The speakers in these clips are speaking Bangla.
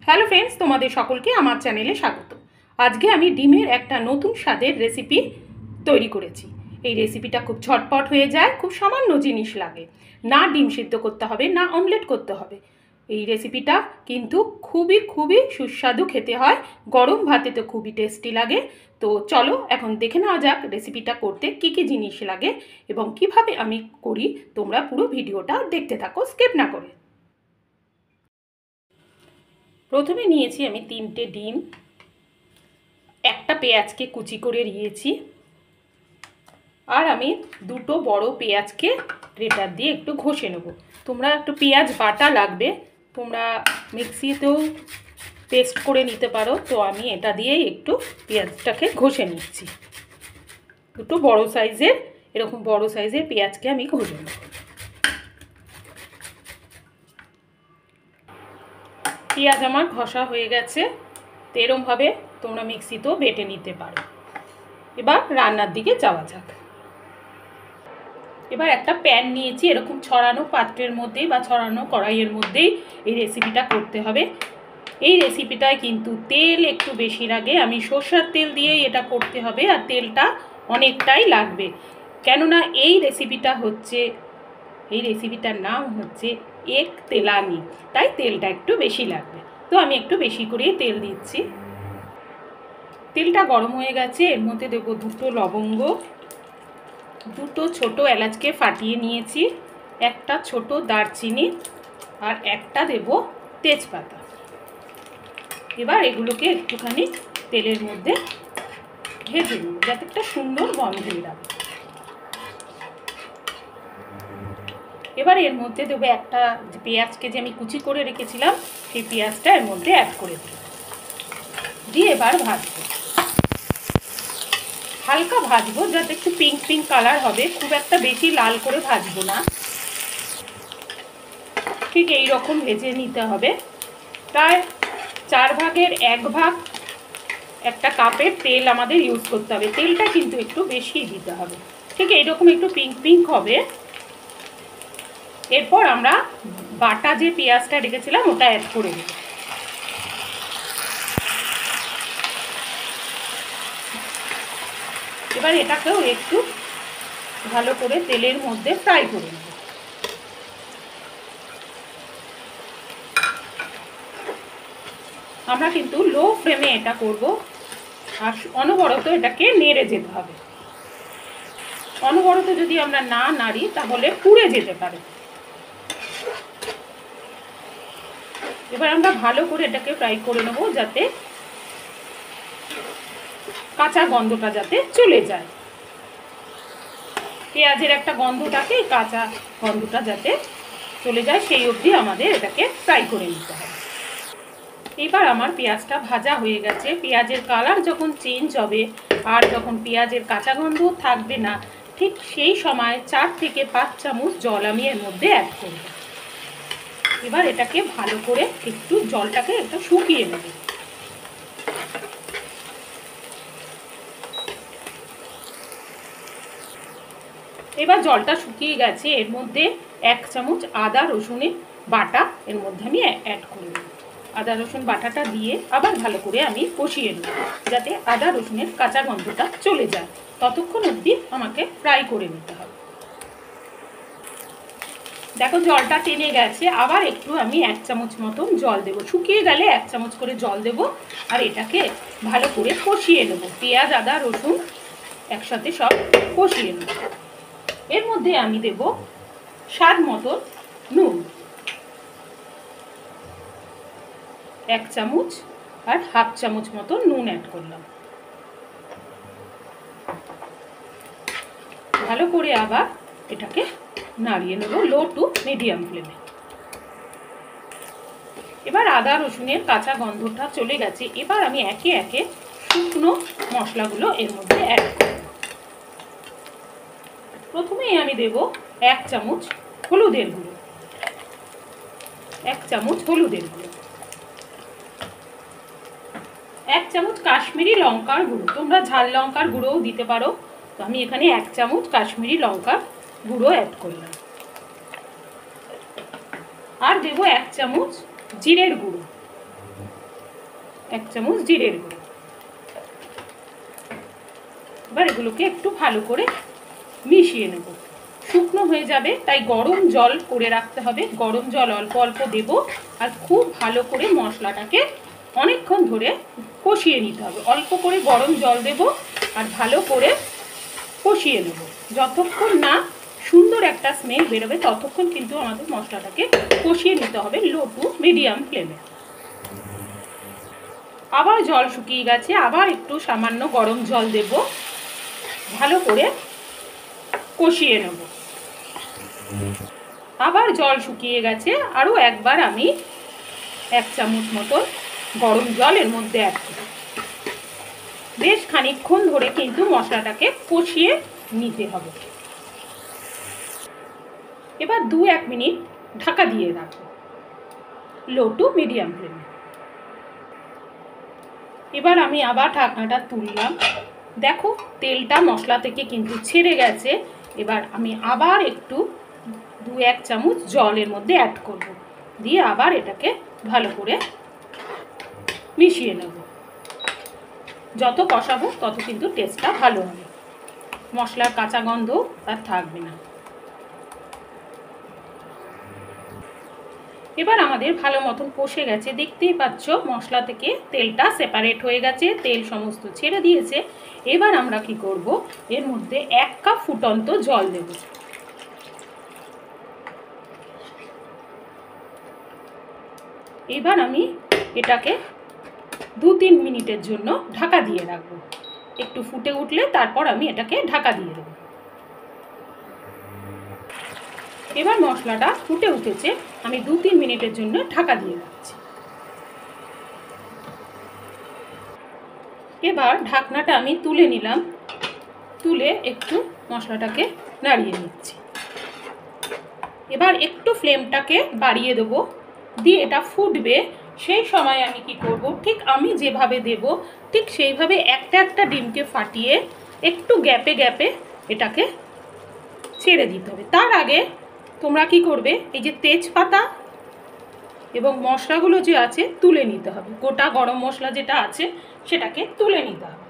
হ্যালো ফ্রেন্ডস, তোমাদের সকলকে আমার চ্যানেলে স্বাগত। আজকে আমি ডিমের একটা নতুন স্বাদের রেসিপি তৈরি করেছি। এই রেসিপিটা খুব ঝটপট হয়ে যায়, খুব সামান্য জিনিস লাগে, না ডিম সিদ্ধ করতে হবে, না অমলেট করতে হবে। এই রেসিপিটা কিন্তু খুবই সুস্বাদু খেতে হয়, গরম ভাতে তো খুবই টেস্টি লাগে। তো চলো এখন দেখে নেওয়া যাক রেসিপিটা করতে কী কী জিনিস লাগে এবং কিভাবে আমি করি। তোমরা পুরো ভিডিওটা দেখতে থাকো, স্কিপ না করে। প্রথমে নিয়েছি আমি 3টে ডিম, একটা পেঁয়াজকে কুচি করে নিয়েছি, আর আমি 2টো বড় পেঁয়াজকে গ্রেটার দিয়ে একটু ঘষে নেব। তোমরা একটু পেঁয়াজ বাটা লাগবে, তোমরা মিক্সিতেও পেস্ট করে নিতে পারো। তো আমি এটা দিয়েই একটু পেঁয়াজটাকে ঘষে নিচ্ছি। 2টো বড় সাইজের, এরকম বড় সাইজের পেঁয়াজকে আমি ঘষে নেব। পেঁয়াজ আমার ঘষা হয়ে গেছে, তো এরমভাবে তোমরা মিক্সিতেও বেটে নিতে পারো। এবার রান্নার দিকে যাওয়া যাক। এবার একটা প্যান নিয়েছি, এরকম ছড়ানো পাত্রের মধ্যেই বা ছড়ানো কড়াইয়ের মধ্যেই এই রেসিপিটা করতে হবে। এই রেসিপিটায় কিন্তু তেল একটু বেশি লাগে, আমি সরষের তেল দিয়েই এটা করতে হবে, আর তেলটা অনেকটাই লাগবে। কেননা এই রেসিপিটার নাম হচ্ছে এক তেলানি, তাই তেলটা একটু বেশি লাগবে। তো আমি একটু বেশি করেই তেল দিচ্ছি। তেলটা গরম হয়ে গেছে, এর মধ্যে দেবো 2টো লবঙ্গ, 2টো ছোটো এলাচকে ফাটিয়ে নিয়েছি, একটা ছোট দারচিনি, আর একটা দেব তেজপাতা। এবার এগুলোকে একটুখানি তেলের মধ্যে ভেজে নেব, যাতে একটা সুন্দর গন্ধ বেরাবে। এবার এর মধ্যে দেবো একটা পেঁয়াজকে যে আমি কুচি করে রেখেছিলাম, সেই পেঁয়াজটা এর মধ্যে অ্যাড করে দেব, দিয়ে এবার ভাজবো। হালকা ভাজবো, যাতে একটু পিঙ্ক কালার হবে, খুব একটা বেশি লাল করে ভাজবো না, ঠিক এই রকম ভেজে নিতে হবে। প্রায় 4 ভাগের 1 ভাগ একটা কাপের তেল আমাদের ইউজ করতে হবে, তেলটা কিন্তু একটু বেশি দিতে হবে। ঠিক এইরকম একটু পিঙ্ক হবে। এরপর আমরা বাটা যে পেঁয়াজটা রেখেছিলাম ওটা অ্যাড করে দেব। এবার এটাকেও একটু ভালো করে তেলের মধ্যে ফ্রাই করে নেব। আমরা কিন্তু লো ফ্লেমে এটা করব, আর অনবরত এটাকে নেড়ে যেতে হবে। অনবরত যদি আমরা না নাড়ি তাহলে পুড়ে যেতে পারে। এবার আমরা ভালো করে এটাকে ফ্রাই করে নেব, যাতে কাঁচা গন্ধটা যাতে চলে যায়। পেঁয়াজের একটা গন্ধ থাকে, কাঁচা গন্ধটা যাতে চলে যায় সেই অবধি আমাদের এটাকে ফ্রাই করে নিতে হবে। এবার আমার পেঁয়াজটা ভাজা হয়ে গেছে। পেঁয়াজের কালার যখন চেঞ্জ হবে আর যখন পেঁয়াজের কাঁচা গন্ধ থাকবে না, ঠিক সেই সময় 4 থেকে 5 চামচ জল আমি এর মধ্যে অ্যাড করব। এবার এটাকে ভালো করে একটু জলটাকে একটু শুকিয়ে নেব। এবার জলটা শুকিয়ে গেছে, এর মধ্যে 1 চামচ আদা রসুনের বাটা এর মধ্যে আমি অ্যাড করে দেব। আদা রসুন বাটাটা দিয়ে আবার ভালো করে আমি কষিয়ে নেব, যাতে আদা রসুনের কাঁচা গন্ধটা চলে যায়। ততক্ষণ অবধি আমাকে ফ্রাই করে নিতে হবে। দেখো জলটা টেনে গেছে, আবার একটু আমি 1 চামচ মতন জল দেব। শুকিয়ে গেলে 1 চামচ করে জল দেব, আর এটাকে ভালো করে কষিয়ে নেব। পেঁয়াজ আদা রসুন একসাথে সব কষিয়ে নেব। এর মধ্যে আমি দেব স্বাদ মতো নুন, 1 চামচ আর হাফ চামচ মতো নুন অ্যাড করলাম। ভালো করে আবার এটাকে নাড়িয়ে নেব লো টু মিডিয়াম ফ্লেমে। এবার আদা রসুনের কাঁচা গন্ধটা চলে গেছে, এবার আমি একে একে শুকনো মশলাগুলো এর মধ্যে অ্যাড করব। প্রথমেই আমি দেব 1 চামচ হলুদের গুঁড়ো, 1 চামচ হলুদের গুঁড়ো, 1 চামচ কাশ্মীরি লঙ্কার গুঁড়ো। তোমরা ঝাল লঙ্কার গুঁড়োও দিতে পারো, তো আমি এখানে 1 চামচ কাশ্মীরি লঙ্কার গুঁড়ো অ্যাড করলাম। আর দেব 1 চামচ জিরের গুঁড়ো, 1 চামচ জিরের গুঁড়ো। এবার এগুলোকে একটু ভালো করে মিশিয়ে নেব। শুকনো হয়ে যাবে, তাই গরম জল করে রাখতে হবে। গরম জল অল্প অল্প দেব আর খুব ভালো করে মশলাটাকে অনেকক্ষণ ধরে কষিয়ে নিতে হবে। অল্প করে গরম জল দেব আর ভালো করে কষিয়ে নেব। যতক্ষণ না সুন্দর একটা স্মেল বেরোবে ততক্ষণ কিন্তু আমাদের মশলাটাকে কষিয়ে নিতে হবে লো টু মিডিয়াম ফ্লেমে। আবার জল শুকিয়ে গেছে, আবার একটু সামান্য গরম জল দেব, ভালো করে কষিয়ে নেব। আবার জল শুকিয়ে গেছে, আরও একবার আমি 1 চামচ মতো গরম জল এর মধ্যে অ্যাড করব। বেশ খানিকক্ষণ ধরে কিন্তু মশলাটাকে কষিয়ে নিতে হবে। এবার 2-1 মিনিট ঢাকা দিয়ে রাখবো লো টু মিডিয়াম ফ্লেমে। এবার আমি আবার ঢাকনাটা তুললাম, দেখো তেলটা মশলা থেকে কিন্তু ছেড়ে গেছে। এবার আমি আবার একটু 2-1 চামচ জলের মধ্যে অ্যাড করব, দিয়ে আবার এটাকে ভালো করে মিশিয়ে নেব। যত কষাবো তত কিন্তু টেস্টটা ভালো হবে, মশলার কাঁচা গন্ধ আর থাকবে না। এবার আমাদের ভালো মতন কষে গেছে, দেখতেই পাচ্ছ মশলা থেকে তেলটা সেপারেট হয়ে গেছে, তেল সমস্ত ছেড়ে দিয়েছে। এবার আমরা কি করব, এর মধ্যে 1 কাপ ফুটন্ত জল দেব। এবার আমি এটাকে 2-3 মিনিটের জন্য ঢাকা দিয়ে রাখবো। একটু ফুটে উঠলে তারপর আমি এটাকে ঢাকা দিয়ে দেবো। এবার মশলাটা ফুটে উঠেছে, আমি 2-3 মিনিটের জন্য ঢাকা দিয়ে রাখছি। এবার ঢাকনাটা আমি তুলে নিলাম, তুলে একটু মশলাটাকে নাড়িয়ে নিচ্ছি। এবার একটু ফ্লেমটাকে বাড়িয়ে দেবো, দিয়ে এটা ফুটবে। সেই সময় আমি কি করব, ঠিক আমি যেভাবে দেব ঠিক সেইভাবে একটা একটা ডিমকে ফাটিয়ে একটু গ্যাপে গ্যাপে এটাকে ছেড়ে দিতে হবে। তার আগে তোমরা কি করবে, এই যে তেজপাতা এবং মশলাগুলো যে আছে তুলে নিতে হবে। গোটা গরম মশলা যেটা আছে সেটাকে তুলে নিতে হবে।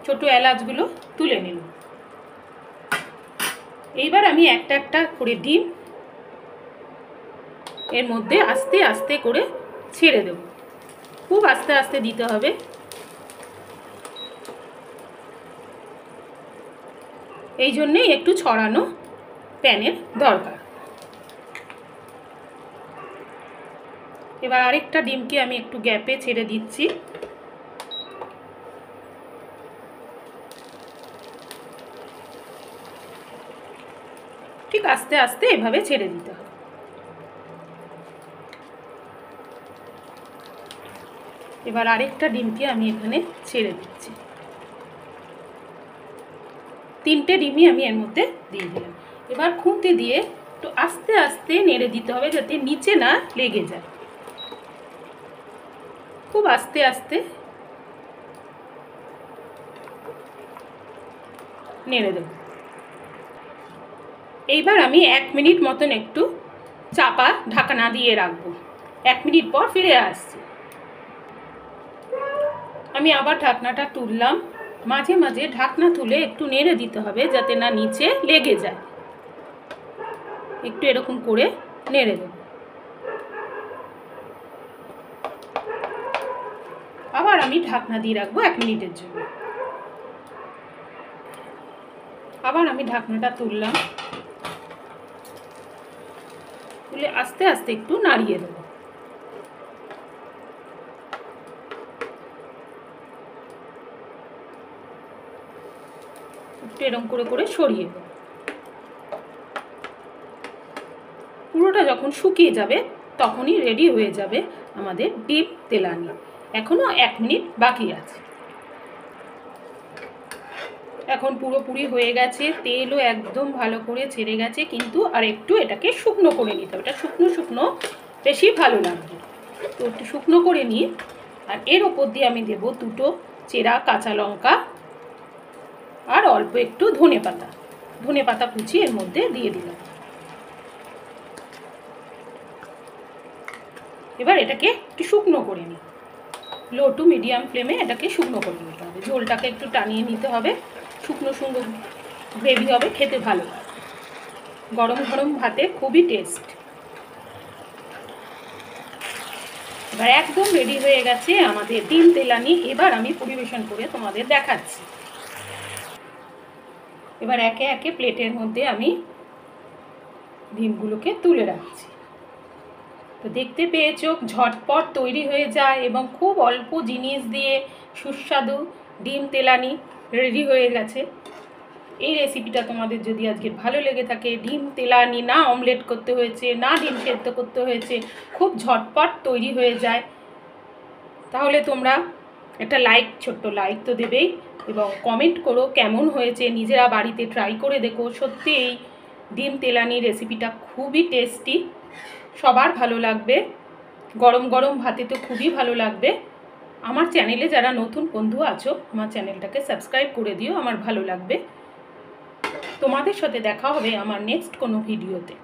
ছোট এলাচগুলো তুলে নিলাম। এইবার আমি একটা একটা করে ডিম এর মধ্যে আস্তে আস্তে করে ছেড়ে দেব। খুব আস্তে আস্তে দিতে হবে, এই জন্যেই একটু ছড়ানো প্যানের দরকার। এবার আরেকটা ডিমকে আমি একটু গ্যাপে ছেড়ে দিচ্ছি। ঠিক আস্তে আস্তে এভাবে ছেড়ে দিতে হবে। এবার আরেকটা ডিমকে আমি এখানে ছেড়ে দিচ্ছি। 3টে ডিমই আমি এর মধ্যে দিয়ে দিলাম। এবার খুন্তি দিয়ে একটু আস্তে আস্তে নেড়ে দিতে হবে যাতে নিচে না লেগে যায়। খুব আস্তে আস্তে নেড়ে দেব। এইবার আমি 1 মিনিট মতন একটু চাপা ঢাকনা দিয়ে রাখবো। 1 মিনিট পর ফিরে আসছি। আমি আবার ঢাকনাটা তুললাম, মাঝে মাঝে ঢাকনা তুলে একটু নেড়ে দিতে হবে যাতে না নিচে লেগে যায়। একটু এরকম করে নেড়ে দেব। আবার আমি ঢাকনা দিয়ে রাখবো 1 মিনিটের জন্য। আবার আমি ঢাকনাটা তুললাম, তুলে আস্তে আস্তে একটু নাড়িয়ে দেব। একটু এরকম করে করে সরিয়ে দেব। পুরোটা যখন শুকিয়ে যাবে তখনই রেডি হয়ে যাবে আমাদের ডিম তেলানি। এখনো 1 মিনিট বাকি আছে। এখন পুরোপুরি হয়ে গেছে, তেলও একদম ভালো করে ছেড়ে গেছে, কিন্তু আর একটু এটাকে শুকনো করে নিতে হবে। এটা শুকনো শুকনো বেশি ভালো লাগবে, তো একটু শুকনো করে নিয়ে আর এর ওপর দিয়ে আমি দেব 2টো চেরা কাঁচা লঙ্কা আর অল্প একটু ধনে পাতা কুচি এর মধ্যে দিয়ে দিলাম। এবার এটাকে একটু শুকনো করে নিই, লো টু মিডিয়াম ফ্লেমে এটাকে শুকনো করে নিতে হবে। ঝোলটাকে একটু টানিয়ে নিতে হবে, শুকনো শুকনো গ্রেভি হবে, খেতে ভালো। গরম গরম ভাতে খুবই টেস্ট। এবার একদম রেডি হয়ে গেছে আমাদের ডিম তেলানি। এবার আমি পরিবেশন করে তোমাদের দেখাচ্ছি। এবার একে একে প্লেটের মধ্যে আমি ডিমগুলোকে তুলে রাখছি। তো দেখতে পেয়েছো ঝটপট তৈরি হয়ে যায় এবং খুব অল্প জিনিস দিয়ে সুস্বাদু ডিম তেলানি রেডি হয়ে গেছে। এই রেসিপিটা তোমাদের যদি আজকে ভালো লেগে থাকে, ডিম তেলানি না অমলেট করতে হয়েছে, না ডিম সেদ্ধ করতে হয়েছে, খুব ঝটপট তৈরি হয়ে যায়, তাহলে তোমরা একটা লাইক, ছোট্ট লাইক তো দেবেই, এবং কমেন্ট করো কেমন হয়েছে। নিজেরা বাড়িতে ট্রাই করে দেখো। সত্যি এই ডিম তেলানি রেসিপিটা খুবই টেস্টি, সবার ভালো লাগবে। গরম গরম ভাতে তো খুবই ভালো লাগবে। আমার চ্যানেলে যারা নতুন বন্ধু আছো, আমার চ্যানেলটাকে সাবস্ক্রাইব করে দিও, আমার ভালো লাগবে। তোমাদের সাথে দেখা হবে আমার নেক্সট কোনো ভিডিওতে।